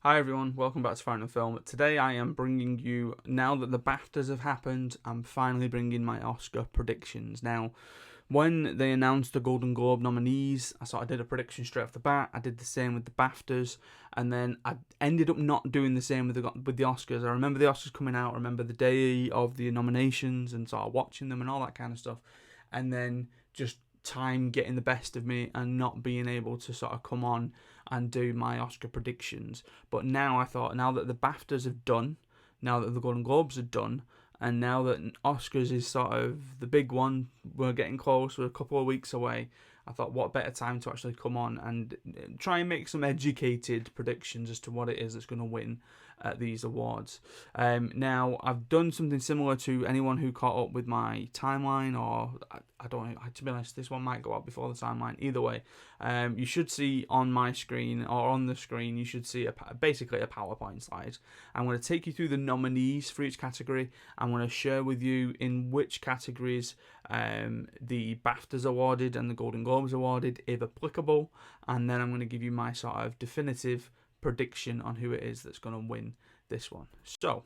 Hi everyone, welcome back to Farrand Film. Today I am bringing you, now that the BAFTAs have happened, I'm finally bringing my Oscar predictions. Now, when they announced the Golden Globe nominees, I did a prediction straight off the bat. I did the same with the BAFTAs, and then I ended up not doing the same with the Oscars. I remember the Oscars coming out, I remember the day of the nominations, and sort of watching them and all that kind of stuff, and then just time getting the best of me and not being able to sort of come on and do my Oscar predictions. But now I thought, now that the BAFTAs have done, now that the Golden Globes are done, and now that Oscars is sort of the big one, we're getting close, we're a couple of weeks away, I thought what better time to actually come on and try and make some educated predictions as to what it is that's going to win at these awards. Now, I've done something similar to anyone who caught up with my timeline, or I don't know, to be honest, this one might go up before the timeline. Either way, you should see on my screen, or on the screen, you should see basically a PowerPoint slide. I'm going to take you through the nominees for each category. I'm going to share with you in which categories the BAFTAs awarded and the Golden Globes awarded, if applicable, and then I'm going to give you my sort of definitive prediction on who it is that's going to win this one. So,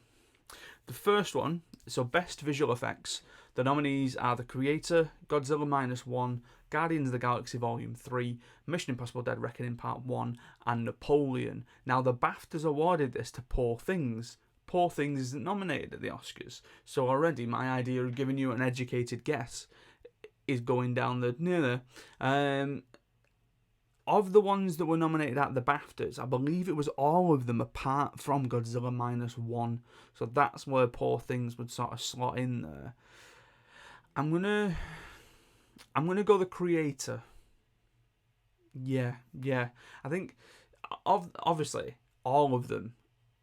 the first one, so Best Visual Effects. The nominees are The Creator, Godzilla Minus One, Guardians of the Galaxy Volume 3, Mission Impossible Dead Reckoning Part 1, and Napoleon. Now, the BAFTAs awarded this to Poor Things. Poor Things isn't nominated at the Oscars, so already my idea of giving you an educated guess is going down the of the ones that were nominated at the BAFTAs, I believe it was all of them apart from Godzilla Minus One. So that's where Poor Things would sort of slot in there. I'm gonna go The Creator. Yeah. I think obviously all of them.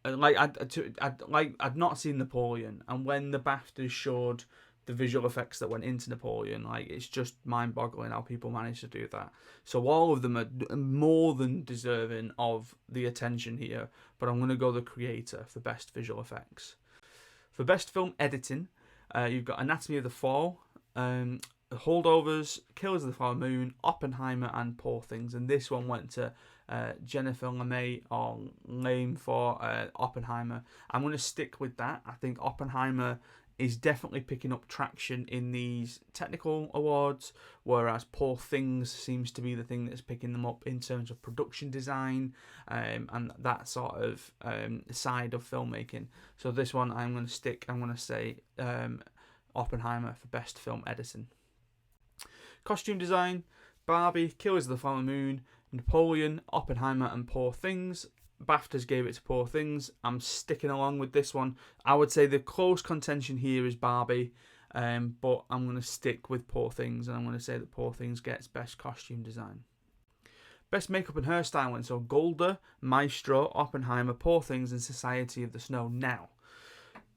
I'd not seen Napoleon, and when the BAFTAs showed the visual effects that went into Napoleon, it's just mind-boggling how people managed to do that. So all of them are more than deserving of the attention here, but I'm going to go The Creator for Best Visual Effects. For Best Film Editing, you've got Anatomy of the Fall, Holdovers, Killers of the Flower Moon, Oppenheimer, and Poor Things, and this one went to Jennifer LeMay or Lame for Oppenheimer. I'm going to stick with that. I think Oppenheimer is definitely picking up traction in these technical awards, whereas Poor Things seems to be the thing that's picking them up in terms of production design and that sort of side of filmmaking. So this one I'm going to say Oppenheimer for Best Film Editing. Costume design, Barbie, Killers of the Flower Moon, Napoleon, Oppenheimer, and Poor Things. BAFTAs gave it to Poor Things. I'm sticking along with this one. I would say the close contention here is Barbie, but I'm going to stick with Poor Things, and I'm going to say that Poor Things gets Best Costume Design. Best Makeup and Hairstyling, so Golda, Maestro, Oppenheimer, Poor Things, and Society of the Snow. Now,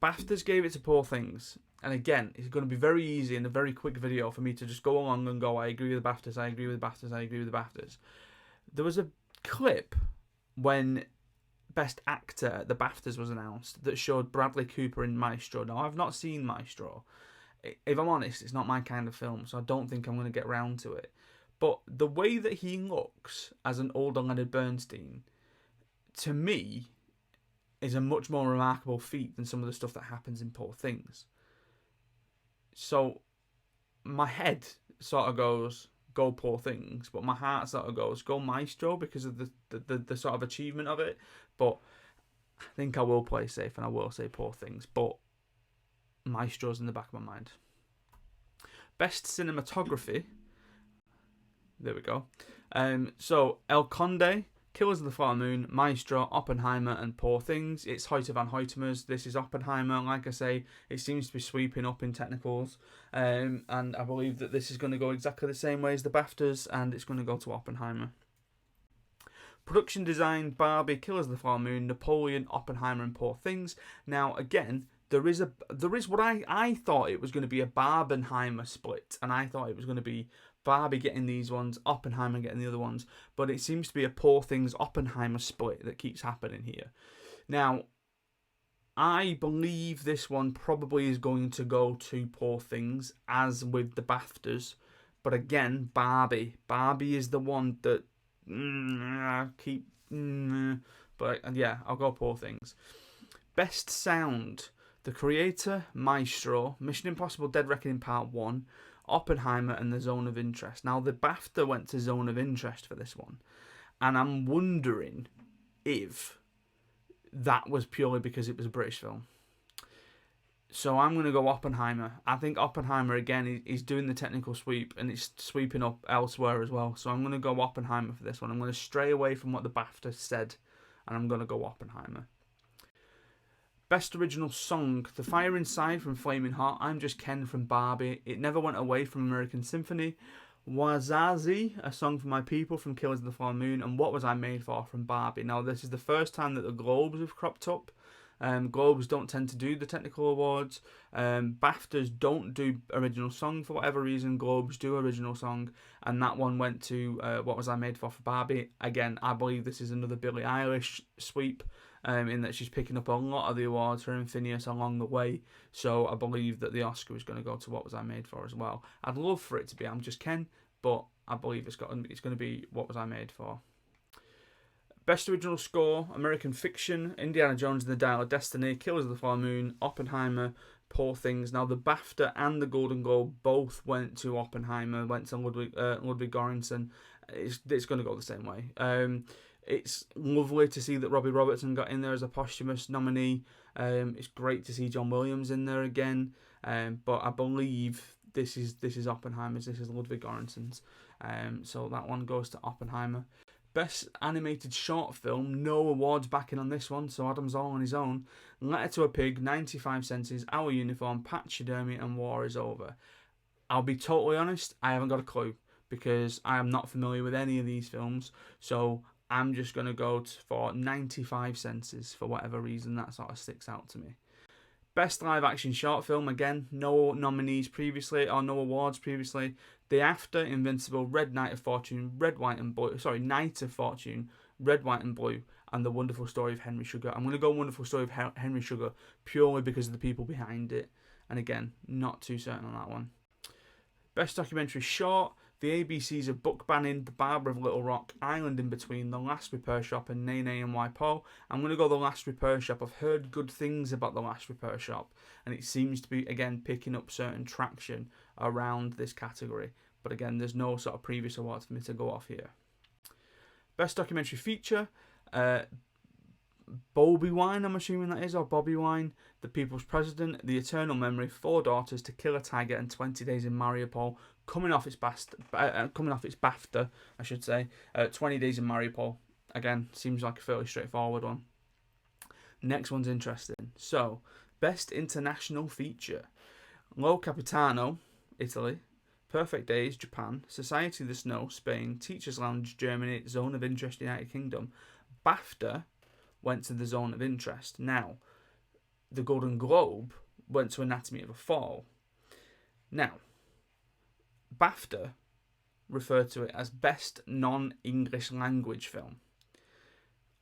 BAFTAs gave it to Poor Things, and again, it's going to be very easy in a very quick video for me to just go along and go, I agree with the BAFTAs, I agree with the BAFTAs, I agree with the BAFTAs. There was a clip when Best Actor at the BAFTAs was announced that showed Bradley Cooper in Maestro. Now, I've not seen Maestro. If I'm honest, it's not my kind of film, so I don't think I'm going to get round to it. But the way that he looks as an older Leonard Bernstein, to me, is a much more remarkable feat than some of the stuff that happens in Poor Things. So, my head sort of goes, go Poor Things, but my heart sort of goes, go Maestro, because of the sort of achievement of it. But I think I will play safe and I will say Poor Things, but Maestro's in the back of my mind. Best Cinematography, there we go. So El Conde, Killers of the Flower Moon, Maestro, Oppenheimer, and Poor Things. It's Hoyte van Hoytema's. This is Oppenheimer. Like I say, it seems to be sweeping up in technicals. And I believe that this is going to go exactly the same way as the BAFTAs, and it's going to go to Oppenheimer. Production design, Barbie, Killers of the Flower Moon, Napoleon, Oppenheimer, and Poor Things. Now, again, there is what I thought it was going to be a Barbenheimer split, and I thought it was going to be Barbie getting these ones, Oppenheimer getting the other ones, but it seems to be a Poor Things Oppenheimer split that keeps happening here. Now, I believe this one probably is going to go to Poor Things, as with the BAFTAs, but again, Barbie is the one that But yeah, I'll go Poor Things. Best Sound. The Creator, Maestro, Mission Impossible Dead Reckoning Part 1, Oppenheimer, and The Zone of Interest. Now, the BAFTA went to Zone of Interest for this one. And I'm wondering if that was purely because it was a British film. So I'm going to go Oppenheimer. I think Oppenheimer, again, is doing the technical sweep, and it's sweeping up elsewhere as well. So I'm going to go Oppenheimer for this one. I'm going to stray away from what the BAFTA said, and I'm going to go Oppenheimer. Best Original Song. The Fire Inside from Flaming Hot, I'm Just Ken from Barbie, It Never Went Away from American Symphony, Wazazi, A Song for My People from Killers of the Flower Moon, and What Was I Made For from Barbie. Now, this is the first time that the Globes have cropped up. Globes don't tend to do the technical awards. BAFTAs don't do original song for whatever reason. Globes do original song, and that one went to What Was I Made For Barbie. Again, I believe this is another Billie Eilish sweep, in that she's picking up a lot of the awards, her and Phineas, along the way. So I believe that the Oscar is going to go to What Was I Made For as well. I'd love for it to be I'm Just Ken, but I believe it's going to be What Was I Made For. Best Original Score, American Fiction, Indiana Jones and the Dial of Destiny, Killers of the Flower Moon, Oppenheimer, Poor Things. Now, the BAFTA and the Golden Globe both went to Oppenheimer, went to Ludwig Göransson. It's going to go the same way. It's lovely to see that Robbie Robertson got in there as a posthumous nominee. It's great to see John Williams in there again. But I believe this is Oppenheimer's. This is Ludwig Göransson's. So that one goes to Oppenheimer. Best Animated Short Film, no awards backing on this one, so Adam's all on his own. Letter to a Pig, 95 Senses, Our Uniform, Pachydermy, and War is Over. I'll be totally honest, I haven't got a clue, because I am not familiar with any of these films, so I'm just going to go for 95 Senses for whatever reason. That sort of sticks out to me. Best Live Action Short Film, again, no nominees previously, or no awards previously. The After, Invincible, Red Knight of Fortune, Knight of Fortune, Red, White and Blue, and The Wonderful Story of Henry Sugar. I'm going to go Wonderful Story of Henry Sugar purely because of the people behind it. And again, not too certain on that one. Best Documentary Short, the ABCs of Book Banning, The Barber of Little Rock, Island in Between, The Last Repair Shop, and Nene and Waipo. I'm going to go The Last Repair Shop. I've heard good things about The Last Repair Shop, and it seems to be, again, picking up certain traction around this category. But again, there's no sort of previous awards for me to go off here. Best Documentary Feature, Bobby Wine, I'm assuming that is, or Bobby Wine, The People's President, The Eternal Memory, Four Daughters, To Kill a Tiger, and 20 Days in Mariupol, coming off its BAFTA, I should say. 20 Days in Mariupol, again, seems like a fairly straightforward one. Next one's interesting. So, Best International Feature, Lo Capitano, Italy, Perfect Days, Japan, Society of the Snow, Spain, Teachers Lounge, Germany, Zone of Interest, United Kingdom. BAFTA went to the Zone of Interest. Now, the Golden Globe went to Anatomy of a Fall. Now, BAFTA referred to it as Best Non-English Language Film.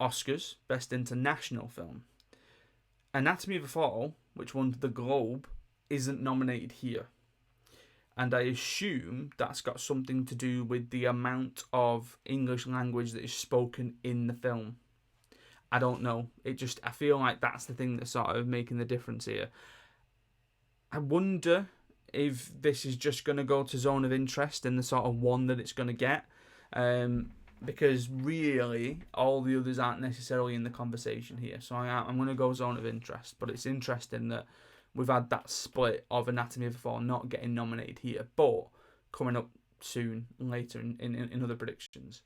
Oscars, Best International Film. Anatomy of a Fall, which won the Globe, isn't nominated here. And I assume that's got something to do with the amount of English language that is spoken in the film. I don't know. I feel like that's the thing that's sort of making the difference here. I wonder if this is just going to go to Zone of Interest in the sort of one that it's going to get. Because really, all the others aren't necessarily in the conversation here. So I'm going to go Zone of Interest. But it's interesting that we've had that split of Anatomy of a Fall not getting nominated here, but coming up soon, later in other predictions.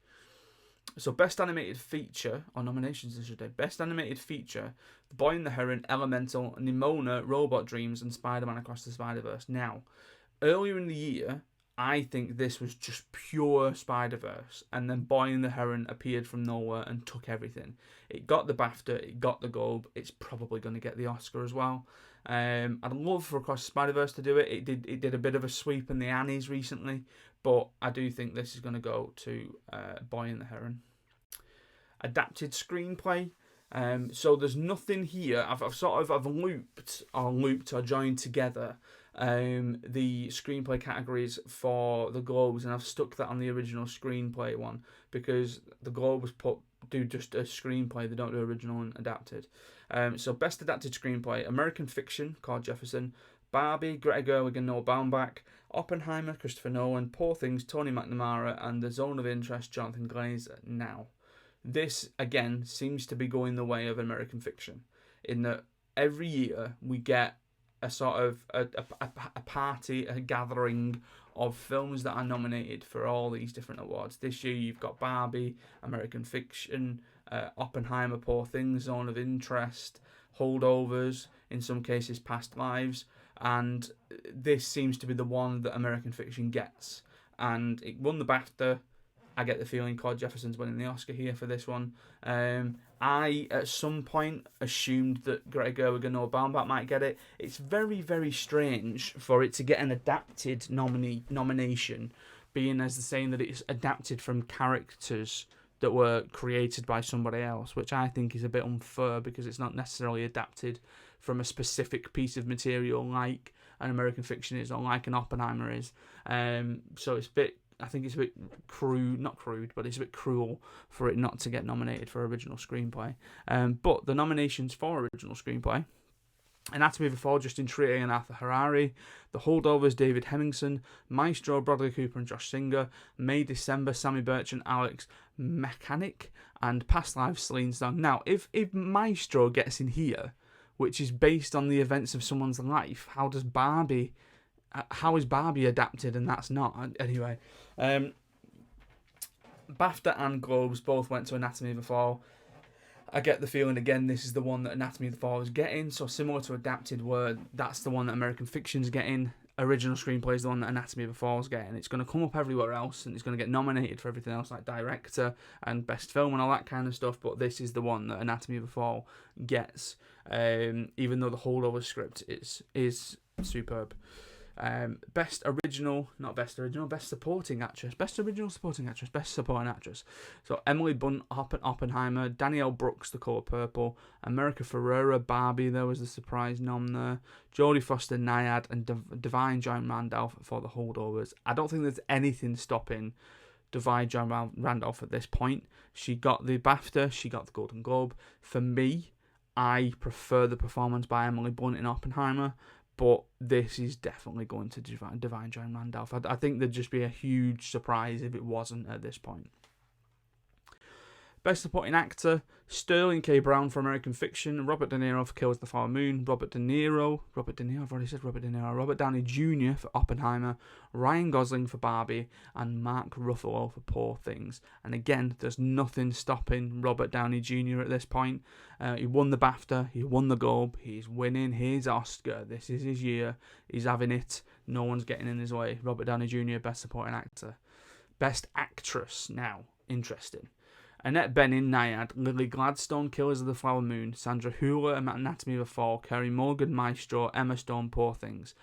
So Best Animated Feature, or nominations I should say, Best Animated Feature, The Boy and the Heron, Elemental, Nimona, Robot Dreams, and Spider-Man Across the Spider-Verse. Now, earlier in the year, I think this was just pure Spider-Verse, and then Boy and the Heron appeared from nowhere and took everything. It got the BAFTA, it got the Globe, it's probably going to get the Oscar as well. I'd love for Across the Spider-Verse to do it. It did a bit of a sweep in the Annies recently, but I do think this is going to go to Boy and the Heron. Adapted Screenplay. So there's nothing here. I've looped or joined together the screenplay categories for the Globes, and I've stuck that on the original screenplay one because the Globe was put do just a screenplay. They don't do original and adapted. So best adapted screenplay: American Fiction, Cord Jefferson; Barbie, Greta Gerwig and Noah Baumbach; Oppenheimer, Christopher Nolan; Poor Things, Tony McNamara; and The Zone of Interest, Jonathan Glazer. Now, this again seems to be going the way of American Fiction, in that every year we get a sort of a party, a gathering of films that are nominated for all these different awards. This year you've got Barbie, American Fiction, Oppenheimer, Poor Things, Zone of Interest, Holdovers, in some cases Past Lives, and this seems to be the one that American Fiction gets. And it won the BAFTA. I get the feeling Cord Jefferson's winning the Oscar here for this one. I, at some point, assumed that Greta Gerwig and Noah Baumbach might get it. It's very, very strange for it to get an adapted nomination, being as the saying that it's adapted from characters that were created by somebody else, which I think is a bit unfair because it's not necessarily adapted from a specific piece of material like an American Fiction is or like an Oppenheimer is. So it's a bit... I think it's a bit not crude, but it's a bit cruel for it not to get nominated for original screenplay. But the nominations for original screenplay: Anatomy of a Fall, Justin Triet and Arthur Harari; The Holdovers, David Hemmingson; Maestro, Bradley Cooper and Josh Singer; May December, Sammy Birch and Alex Mechanic; and Past Lives, Celine Song. Now, if Maestro gets in here, which is based on the events of someone's life, how is Barbie adapted and that's not? Anyway, BAFTA and Globes both went to Anatomy of a Fall. I get the feeling, again, this is the one that Anatomy of the Fall is getting, so similar to adapted, where that's the one that American Fiction's getting, original screenplay is the one that Anatomy of a Fall is getting. It's going to come up everywhere else, and it's going to get nominated for everything else, like director and best film and all that kind of stuff, but this is the one that Anatomy of a Fall gets, even though the holdover script is superb. Best supporting actress, best original supporting actress, best supporting actress. So Emily Blunt, Oppenheimer; Danielle Brooks, The Colour Purple; America Ferrera, Barbie, there was the surprise nom there; Jodie Foster, Nyad; and Divine Joy Randolph for The Holdovers. I don't think there's anything stopping Divine Joy Randolph at this point. She got the BAFTA, she got the Golden Globe. For me, I prefer the performance by Emily Blunt in Oppenheimer, but this is definitely going to Divine Joy Randolph. I think there'd just be a huge surprise if it wasn't at this point. Best Supporting Actor: Sterling K. Brown for American Fiction; Robert De Niro for Kills the Flower Moon; Robert Downey Jr. for Oppenheimer; Ryan Gosling for Barbie; and Mark Ruffalo for Poor Things. And again, there's nothing stopping Robert Downey Jr. at this point. He won the BAFTA, he won the Globe, he's winning his Oscar. This is his year. He's having it. No one's getting in his way. Robert Downey Jr., Best Supporting Actor. Best Actress now. Interesting. Annette Bening, Nyad; Lily Gladstone, Killers of the Flower Moon; Sandra Hüller, Anatomy of a Fall; Kerry Morgan, Maestro; Emma Stone, Poor Things.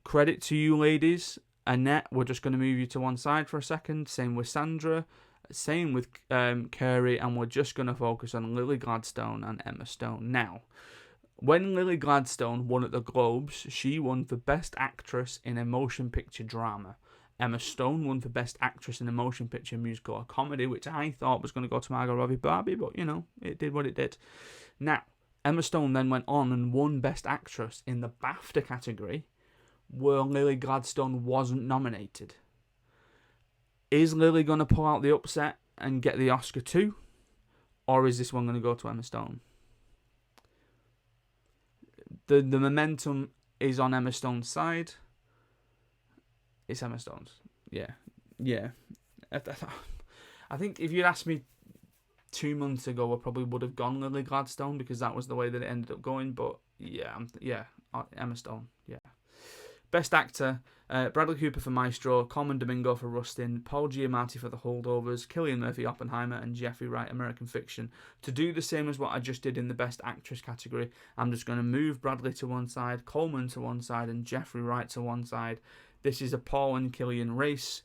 Credit to you, ladies. Annette, we're just going to move you to one side for a second. Same with Sandra. Same with Kerry. And we're just going to focus on Lily Gladstone and Emma Stone. Now, when Lily Gladstone won at the Globes, she won for Best Actress in a Motion Picture Drama. Emma Stone won for Best Actress in a Motion Picture Musical or Comedy, which I thought was going to go to Margot Robbie Barbie, but, you know, it did what it did. Now, Emma Stone then went on and won Best Actress in the BAFTA category, where Lily Gladstone wasn't nominated. Is Lily going to pull out the upset and get the Oscar too? Or is this one going to go to Emma Stone? The momentum is on Emma Stone's side. It's Emma Stone's. Yeah. I think if you'd asked me 2 months ago, I probably would have gone Lily Gladstone because that was the way that it ended up going. But Emma Stone. Yeah. Best Actor: Bradley Cooper for Maestro; Colman Domingo for Rustin; Paul Giamatti for The Holdovers; Cillian Murphy, Oppenheimer; and Jeffrey Wright, American Fiction. To do the same as what I just did in the Best Actress category, I'm just going to move Bradley to one side, Colman to one side, and Jeffrey Wright to one side. This is a Paul and Cillian race.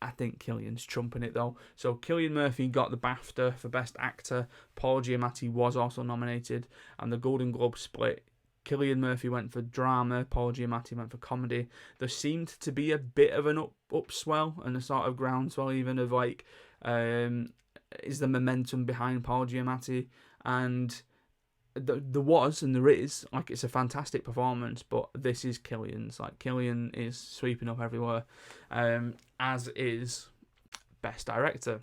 I think Cillian's trumping it though. So Cillian Murphy got the BAFTA for Best Actor. Paul Giamatti was also nominated, and the Golden Globe split. Cillian Murphy went for drama, Paul Giamatti went for comedy. There seemed to be a bit of an upswell and a sort of groundswell even of like is the momentum behind Paul Giamatti, and there was and there is, like, it's a fantastic performance, but this is Cillian's. Like, Cillian is sweeping up everywhere, as is Best Director.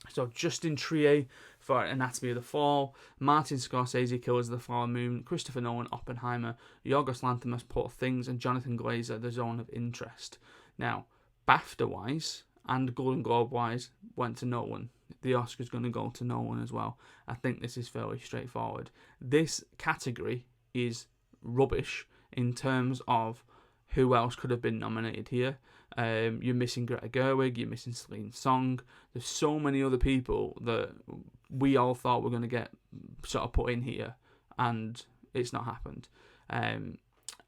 So Justin Trier for Anatomy of the Fall, Martin Scorsese, Killers of the Flower Moon, Christopher Nolan, Oppenheimer, Yorgos Lanthimos, Poor Things, and Jonathan Glazer, The Zone of Interest. Now, BAFTA-wise and Golden Globe-wise went to Nolan. The Oscar's going to go to Nolan as well. I think this is fairly straightforward. This category is rubbish in terms of who else could have been nominated here. You're missing Greta Gerwig, you're missing Celine Song. There's so many other people that we all thought were going to get sort of put in here, and it's not happened. I'm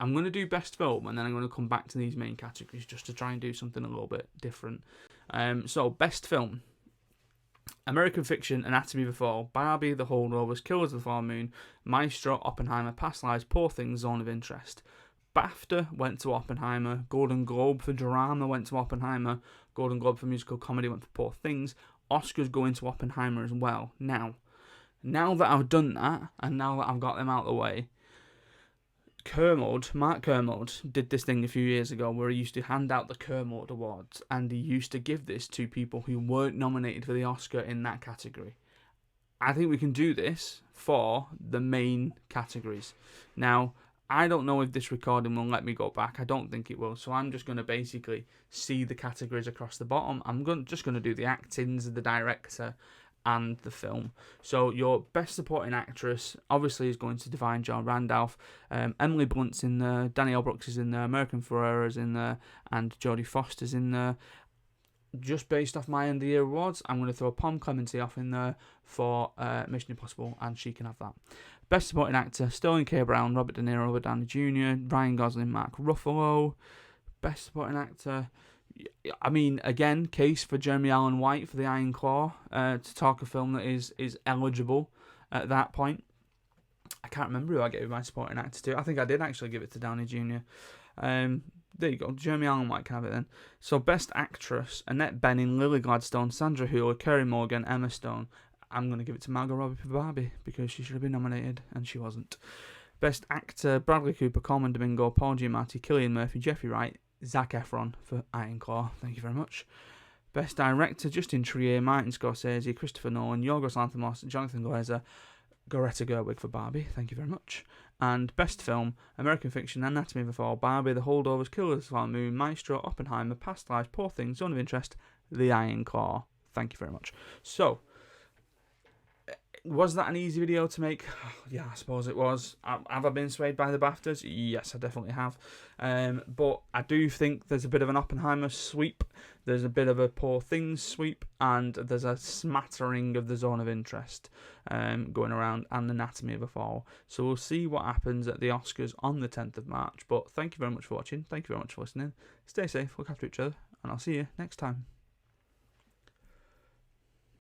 going to do Best Film, and then I'm going to come back to these main categories just to try and do something a little bit different. So, Best Film. American Fiction, Anatomy of a Fall, Barbie, The Holdovers, Killers of the Flower Moon, Maestro, Oppenheimer, Past Lives, Poor Things, Zone of Interest. BAFTA went to Oppenheimer, Golden Globe for Drama went to Oppenheimer, Golden Globe for Musical Comedy went for Poor Things, Oscars going to Oppenheimer as well. Now that I've done that, and now that I've got them out of the way, Mark Kermode did this thing a few years ago where he used to hand out the Kermode Awards, and he used to give this to people who weren't nominated for the Oscar in that category. I think we can do this for the main categories. Now, I don't know if this recording will let me go back. I don't think it will. So I'm just going to basically see the categories across the bottom. I'm just going to do the actings, the director, and the film. So your Best Supporting Actress obviously is going to Divine John Randolph. Emily Blunt's in there, Danielle Brooks is in there, American Ferrera's in there, and Jodie Foster's in there. Just based off my end of the year awards, I'm going to throw Pom Clemente off in there for Mission Impossible, and she can have that. Best Supporting Actor, Sterling K. Brown, Robert De Niro, Robert Downey Jr., Ryan Gosling, Mark Ruffalo. Best Supporting Actor, I mean, again, case for Jeremy Allen White for The Iron Claw, to talk a film that is eligible at that point. I can't remember who I gave my supporting actor to. I think I did actually give it to Downey Jr. There you go, Jeremy Allen White can have it then. So, Best Actress, Annette Bening, Lily Gladstone, Sandra Hüller, Kerry Morgan, Emma Stone. I'm going to give it to Margot Robbie for Barbie, because she should have been nominated, and she wasn't. Best Actor, Bradley Cooper, Colman Domingo, Paul Giamatti, Cillian Murphy, Jeffrey Wright, Zac Efron for Iron Claw. Thank you very much. Best Director, Justin Trier, Martin Scorsese, Christopher Nolan, Yorgos Lanthimos, Jonathan Glazer, Greta Gerwig for Barbie. Thank you very much. And Best Film, American Fiction, Anatomy of a Fall, Barbie, The Holdovers, Killers of the Flower Moon, Maestro, Oppenheimer, Past Lives, Poor Things, Zone of Interest, The Iron Claw. Thank you very much. So, was that an easy video to make? Yeah, I suppose it was. Have I been swayed by the BAFTAs? Yes, I definitely have. But I do think there's a bit of an Oppenheimer sweep, there's a bit of a Poor Things sweep, and there's a smattering of the Zone of Interest going around, and Anatomy of a Fall. So we'll see what happens at the Oscars on the 10th of March. But thank you very much for watching. Thank you very much for listening. Stay safe, look after each other, and I'll see you next time.